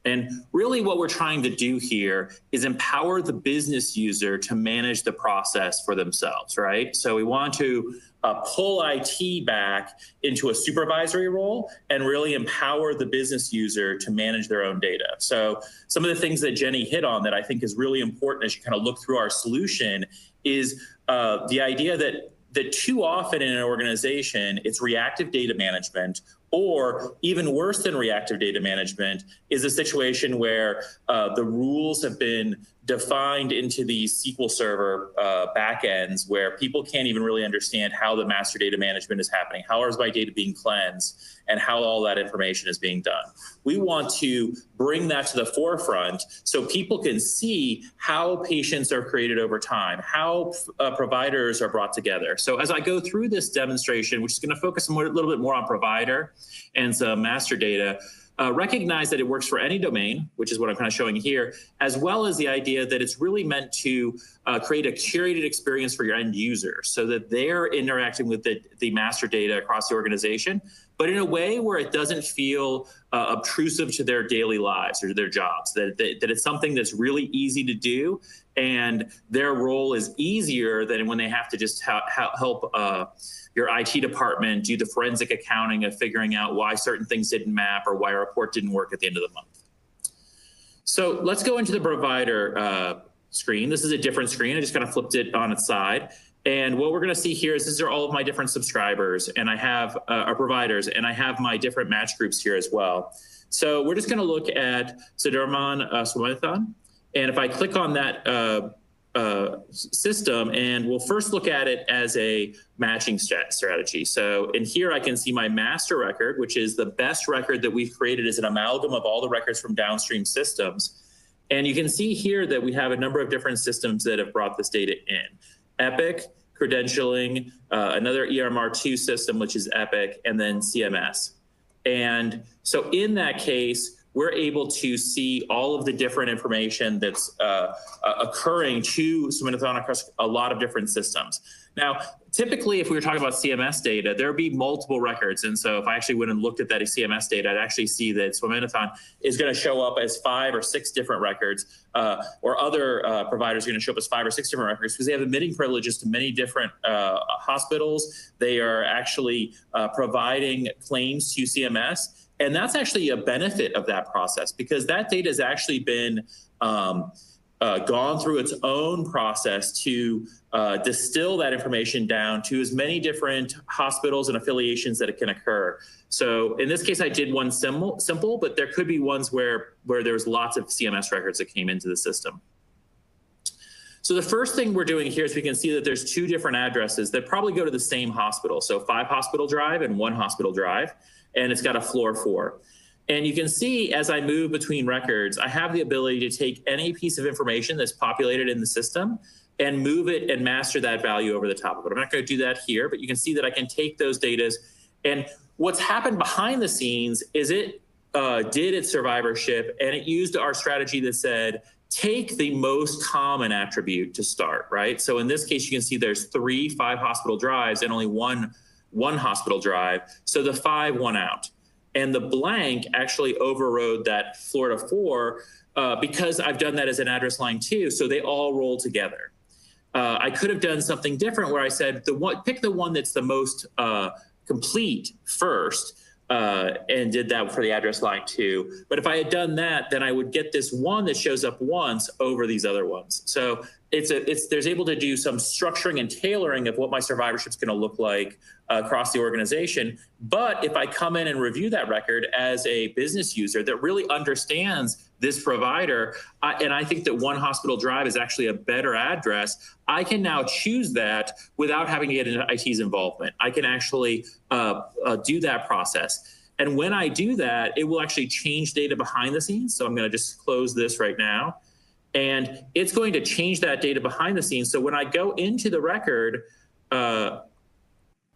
And really what we're trying to do here is empower the business user to manage the process for themselves, right? So we want to pull IT back into a supervisory role and really empower the business user to manage their own data. So some of the things that Jenny hit on that I think is really important as you kind of look through our solution is the idea that too often in an organization, it's reactive data management, or even worse than reactive data management is a situation where the rules have been defined into these SQL Server backends where people can't even really understand how the master data management is happening, how is my data being cleansed, and how all that information is being done. We want to bring that to the forefront so people can see how patients are created over time, how providers are brought together. So as I go through this demonstration, which is going to focus a little bit more on provider and some master data, recognize that it works for any domain, which is what I'm kind of showing here, as well as the idea that it's really meant to create a curated experience for your end user so that they're interacting with the master data across the organization, but in a way where it doesn't feel obtrusive to their daily lives or their jobs, that it's something that's really easy to do and their role is easier than when they have to just help your IT department do the forensic accounting of figuring out why certain things didn't map or why a report didn't work at the end of the month. So let's go into the provider screen. This is a different screen. I just kind of flipped it on its side. And what we're going to see here is these are all of my different subscribers, and I have our providers, and I have my different match groups here as well. So we're just going to look at Sudirman Swaminathan. And if I click on that system, and we'll first look at it as a matching strategy. So in here, I can see my master record, which is the best record that we've created as an amalgam of all the records from downstream systems. And you can see here that we have a number of different systems that have brought this data in. Epic, credentialing, another EMR2 system, which is Epic, and then CMS. And so in that case, we're able to see all of the different information that's occurring to Swaminathan across a lot of different systems. Now, typically, if we were talking about CMS data, there would be multiple records. And so if I actually went and looked at that CMS data, I'd actually see that Swaminathan is going to show up as 5 or 6 different records, or other providers are going to show up as 5 or 6 different records because they have admitting privileges to many different hospitals. They are actually providing claims to CMS. And that's actually a benefit of that process because that data has actually been gone through its own process to distill that information down to as many different hospitals and affiliations that it can occur. So in this case, I did one simple, but there could be ones where there's lots of CMS records that came into the system. So the first thing we're doing here is we can see that there's 2 different addresses that probably go to the same hospital. So 5 hospital drive and 1 hospital drive. And it's got a floor 4. And you can see as I move between records, I have the ability to take any piece of information that's populated in the system and move it and master that value over the top of it. I'm not going to do that here, but you can see that I can take those data. And what's happened behind the scenes is it did its survivorship, and it used our strategy that said, take the most common attribute to start, right? So in this case, you can see there's 3 5 hospital drives and only one hospital drive. So the 5 won out. And the blank actually overrode that Florida 4 because I've done that as an address line too. So they all roll together. I could have done something different where I said, pick the one that's the most complete first and did that for the address line too. But if I had done that, then I would get this one that shows up once over these other ones. So there's able to do some structuring and tailoring of what my survivorship is going to look like across the organization. But if I come in and review that record as a business user that really understands this provider, and I think that 1 hospital drive is actually a better address, I can now choose that without having to get into IT's involvement. I can actually do that process. And when I do that, it will actually change data behind the scenes. So I'm going to just close this right now. And it's going to change that data behind the scenes. So when I go into the record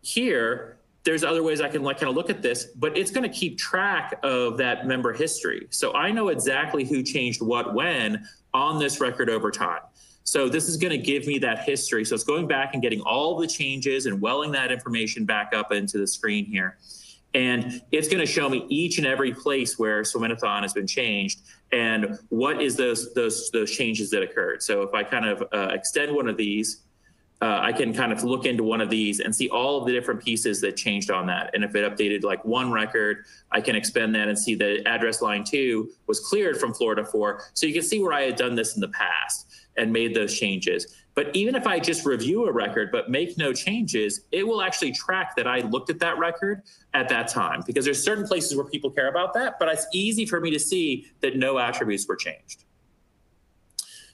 here, there's other ways I can kind of look at this, but it's going to keep track of that member history. So I know exactly who changed what when on this record over time. So this is going to give me that history. So it's going back and getting all the changes and welling that information back up into the screen here. And it's going to show me each and every place where Swaminathan has been changed and what is those changes that occurred. So if I kind of extend one of these, I can kind of look into one of these and see all of the different pieces that changed on that. And if it updated like 1 record, I can expand that and see that address line 2 was cleared from Florida 4. So you can see where I had done this in the past and made those changes. But even if I just review a record but make no changes, it will actually track that I looked at that record at that time, because there's certain places where people care about that, but it's easy for me to see that no attributes were changed.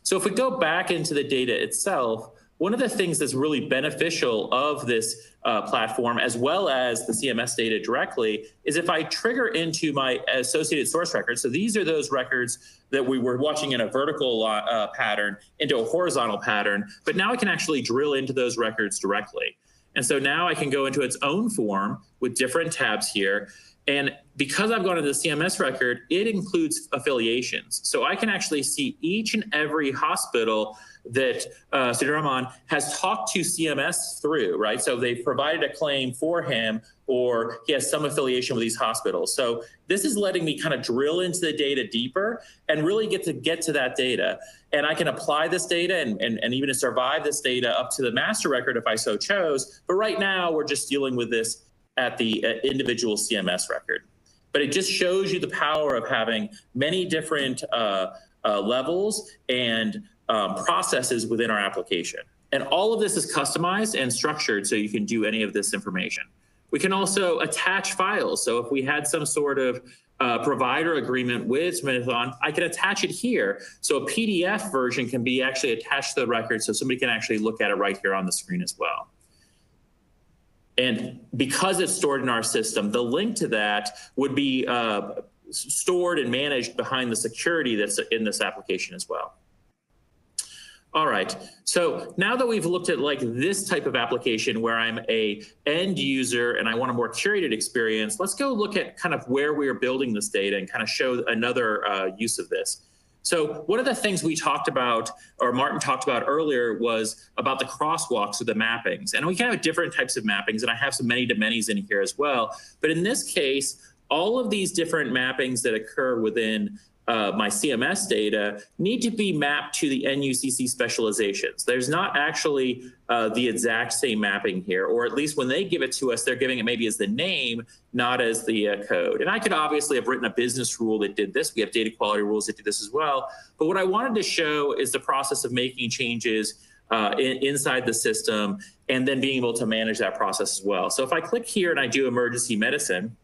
So if we go back into the data itself, one of the things that's really beneficial of this platform, as well as the CMS data directly, is if I trigger into my associated source records. So these are those records that we were watching in a vertical pattern into a horizontal pattern, but now I can actually drill into those records directly. And so now I can go into its own form with different tabs here. And because I've gone to the CMS record, it includes affiliations. So I can actually see each and every hospital that Siddharaman has talked to CMS through, right? So they've provided a claim for him, or he has some affiliation with these hospitals. So this is letting me kind of drill into the data deeper and really get to that data. And I can apply this data and even survive this data up to the master record if I so chose. But right now, we're just dealing with this at the individual CMS record. But it just shows you the power of having many different levels and processes within our application. And all of this is customized and structured so you can do any of this information. We can also attach files. So if we had some sort of provider agreement with Smithon, I can attach it here. So a PDF version can be actually attached to the record so somebody can actually look at it right here on the screen as well. And because it's stored in our system, the link to that would be stored and managed behind the security that's in this application as well. All right, so now that we've looked at like this type of application where I'm a end user and I want a more curated experience, let's go look at kind of where we are building this data and kind of show another use of this. So one of the things we talked about, or Martin talked about earlier, was about the crosswalks or the mappings. And we can have different types of mappings, and I have some many-to-manys in here as well. But in this case, all of these different mappings that occur within my CMS data need to be mapped to the NUCC specializations. There's not actually the exact same mapping here, or at least when they give it to us, they're giving it maybe as the name, not as the code. And I could obviously have written a business rule that did this. We have data quality rules that do this as well. But what I wanted to show is the process of making changes inside the system and then being able to manage that process as well. So if I click here and I do emergency medicine,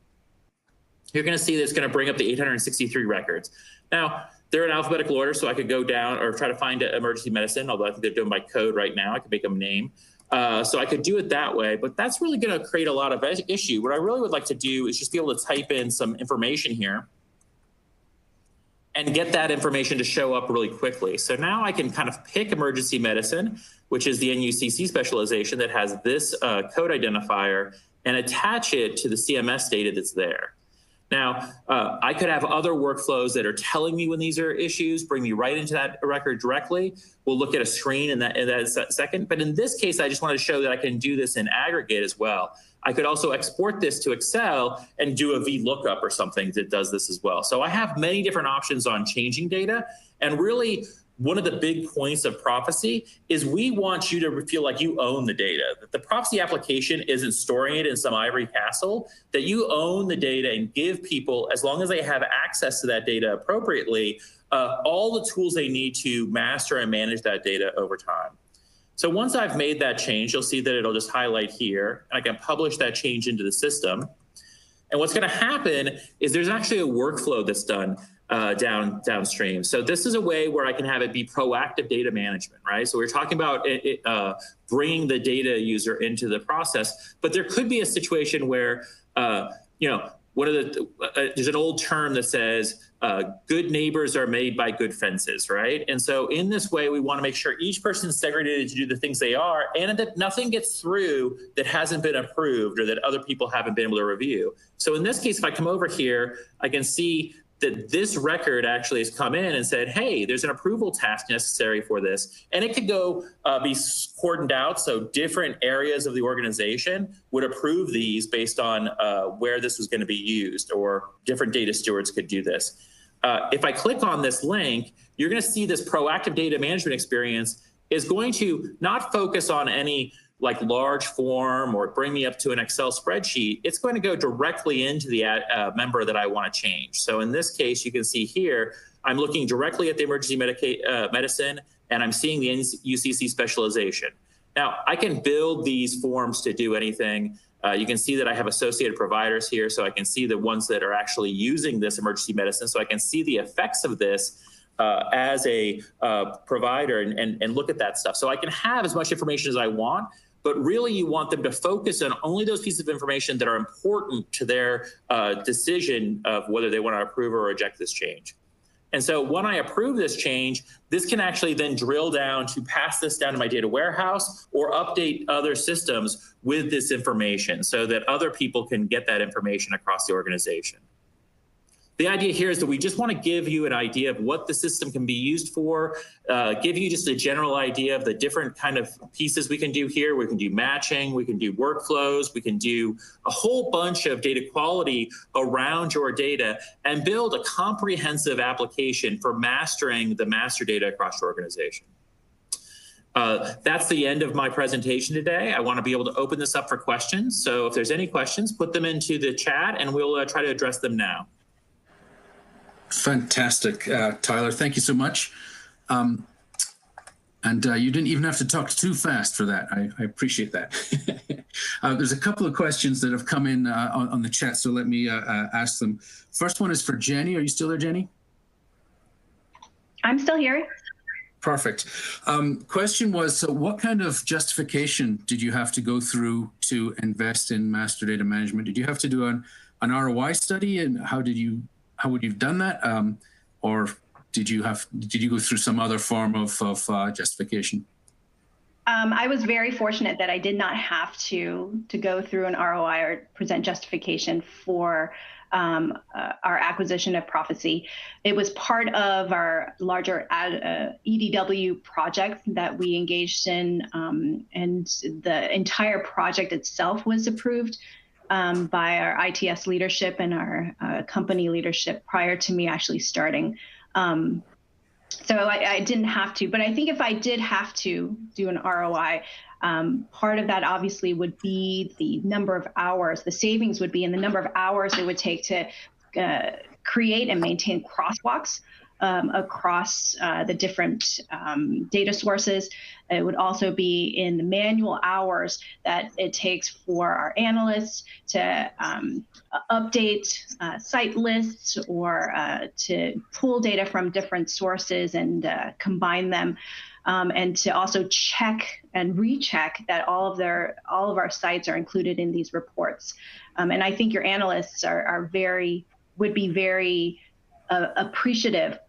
you're going to see that it's going to bring up the 863 records. Now, they're in alphabetical order, so I could go down or try to find emergency medicine, although I think they're doing by code right now. I could make them name. So I could do it that way, but that's really going to create a lot of issue. What I really would like to do is just be able to type in some information here and get that information to show up really quickly. So now I can kind of pick emergency medicine, which is the NUCC specialization that has this code identifier, and attach it to the CMS data that's there. Now, I could have other workflows that are telling me when these are issues, bring me right into that record directly. We'll look at a screen in that second. But in this case, I just wanted to show that I can do this in aggregate as well. I could also export this to Excel and do a VLOOKUP or something that does this as well. So I have many different options on changing data. And really, one of the big points of Prophecy is we want you to feel like you own the data, that the Prophecy application isn't storing it in some ivory castle, that you own the data and give people, as long as they have access to that data appropriately, all the tools they need to master and manage that data over time. So once I've made that change, you'll see that it'll just highlight here, and I can publish that change into the system. And what's going to happen is there's actually a workflow that's done downstream. So this is a way where I can have it be proactive data management, right? So we're talking about bringing the data user into the process, but there could be a situation where, there's an old term that says good neighbors are made by good fences, right? And so in this way, we want to make sure each person is segregated to do the things they are, and that nothing gets through that hasn't been approved or that other people haven't been able to review. So in this case, if I come over here, I can see that this record actually has come in and said, hey, there's an approval task necessary for this. And it could go be cordoned out. So different areas of the organization would approve these based on where this was going to be used, or different data stewards could do this. If I click on this link, you're going to see this proactive data management experience is going to not focus on any like large form or bring me up to an Excel spreadsheet. It's going to go directly into the member that I want to change. So in this case, you can see here, I'm looking directly at the emergency medicine, and I'm seeing the NUCC specialization. Now, I can build these forms to do anything. You can see that I have associated providers here, so I can see the ones that are actually using this emergency medicine, so I can see the effects of this as a provider and look at that stuff. So I can have as much information as I want, but really you want them to focus on only those pieces of information that are important to their decision of whether they want to approve or reject this change. And so when I approve this change, this can actually then drill down to pass this down to my data warehouse or update other systems with this information so that other people can get that information across the organization. The idea here is that we just want to give you an idea of what the system can be used for, give you just a general idea of the different kind of pieces we can do here. We can do matching, we can do workflows, we can do a whole bunch of data quality around your data and build a comprehensive application for mastering the master data across your organization. That's the end of my presentation today. I want to be able to open this up for questions. So if there's any questions, put them into the chat and we'll try to address them now. Fantastic, Tyler. Thank you so much. And you didn't even have to talk too fast for that. I appreciate that. There's a couple of questions that have come in on the chat, so let me ask them. First one is for Jenny. Are you still there, Jenny? I'm still here. Perfect. Question was, so what kind of justification did you have to go through to invest in master data management? Did you have to do an ROI study, and how would you have done that, or did you go through some other form of justification? I was very fortunate that I did not have to go through an ROI or present justification for our acquisition of Prophecy. It was part of our larger EDW project that we engaged in, and the entire project itself was approved by our ITS leadership and our company leadership prior to me actually starting. So I didn't have to, but I think if I did have to do an ROI, part of that obviously would be the number of hours. The savings would be in the number of hours it would take to create and maintain crosswalks across the different data sources. It would also be in the manual hours that it takes for our analysts to update site lists or to pull data from different sources and combine them, and to also check and recheck that all of our sites are included in these reports. And I think your analysts would be very appreciative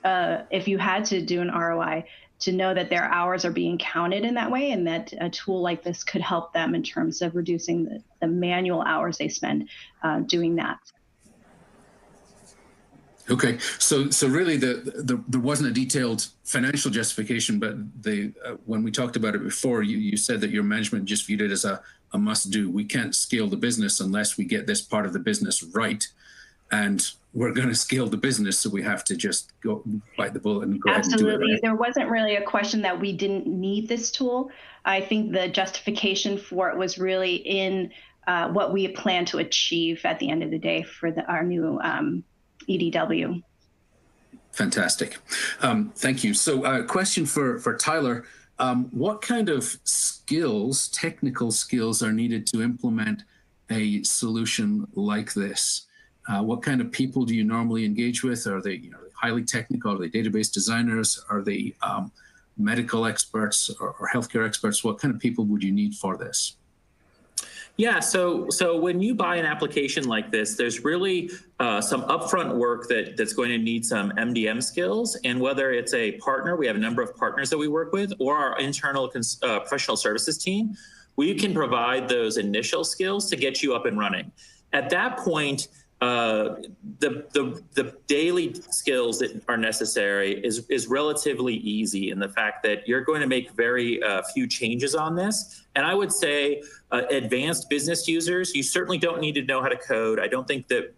if you had to do an ROI, to know that their hours are being counted in that way, and that a tool like this could help them in terms of reducing the manual hours they spend doing that. Okay, so really there wasn't a detailed financial justification, but when we talked about it before, you said that your management just viewed it as a must-do. We can't scale the business unless we get this part of the business right, and we're going to scale the business, so we have to just go bite the bullet and go ahead and do it. Absolutely. Right? There wasn't really a question that we didn't need this tool. I think the justification for it was really in what we plan to achieve at the end of the day for our new EDW. Fantastic. Thank you. So question for Tyler. What kind of skills, technical skills, are needed to implement a solution like this? What kind of people do you normally engage with? Are they highly technical? Are they database designers? Are they medical experts or healthcare experts? What kind of people would you need for this? Yeah, so when you buy an application like this, there's really some upfront work that's going to need some MDM skills. And whether it's a partner, we have a number of partners that we work with, or our internal professional services team, we can provide those initial skills to get you up and running. At that point, the daily skills that are necessary is relatively easy in the fact that you're going to make very few changes on this. And I would say advanced business users, you certainly don't need to know how to code. I don't think that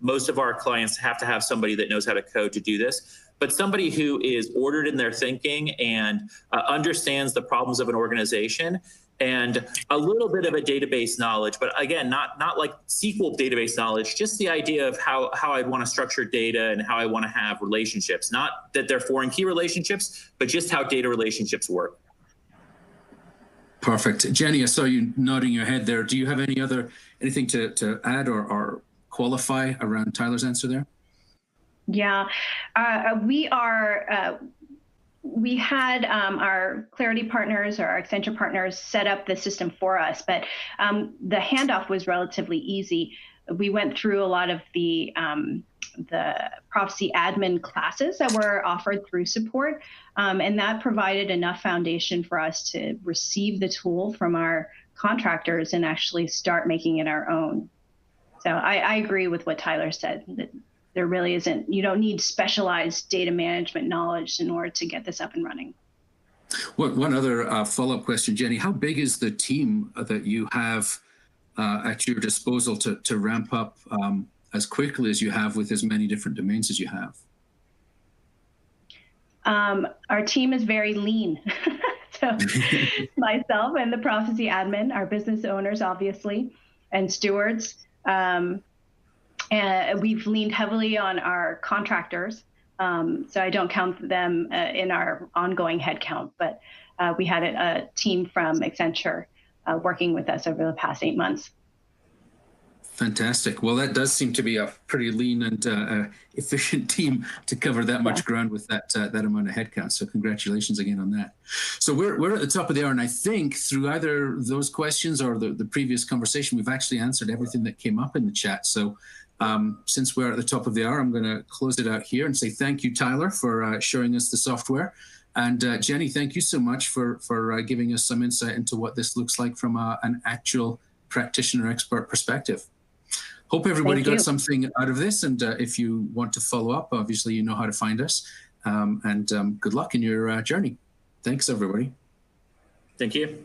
most of our clients have to have somebody that knows how to code to do this. But somebody who is ordered in their thinking and understands the problems of an organization, and a little bit of a database knowledge, but again, not like SQL database knowledge, just the idea of how I'd want to structure data and how I want to have relationships. Not that they're foreign key relationships, but just how data relationships work. Perfect. Jenny, I saw you nodding your head there. Do you have anything to add or qualify around Tyler's answer there? Yeah, we had our Clarity partners or our Accenture partners set up the system for us, but the handoff was relatively easy. we went through a lot of the prophecy admin classes that were offered through support, and that provided enough foundation for us to receive the tool from our contractors and actually start making it our own. So I agree with what Tyler said, that there really isn't, you don't need specialized data management knowledge in order to get this up and running. One other follow-up question, Jenny, how big is the team that you have at your disposal to ramp up as quickly as you have with as many different domains as you have? Our team is very lean. So myself and the prophecy admin, our business owners, obviously, and stewards. And we've leaned heavily on our contractors. So I don't count them in our ongoing headcount, but we had a team from Accenture working with us over the past 8 months. Fantastic. Well, that does seem to be a pretty lean and efficient team to cover that much ground with that amount of headcount. So congratulations again on that. So we're at the top of the hour, and I think through either those questions or the previous conversation, we've actually answered everything that came up in the chat. So since we're at the top of the hour, I'm going to close it out here and say thank you, Tyler, for showing us the software. And Jenny, thank you so much for giving us some insight into what this looks like from an actual practitioner expert perspective. Hope everybody got something out of this, and if you want to follow up, obviously you know how to find us, and good luck in your journey. Thanks, everybody. Thank you.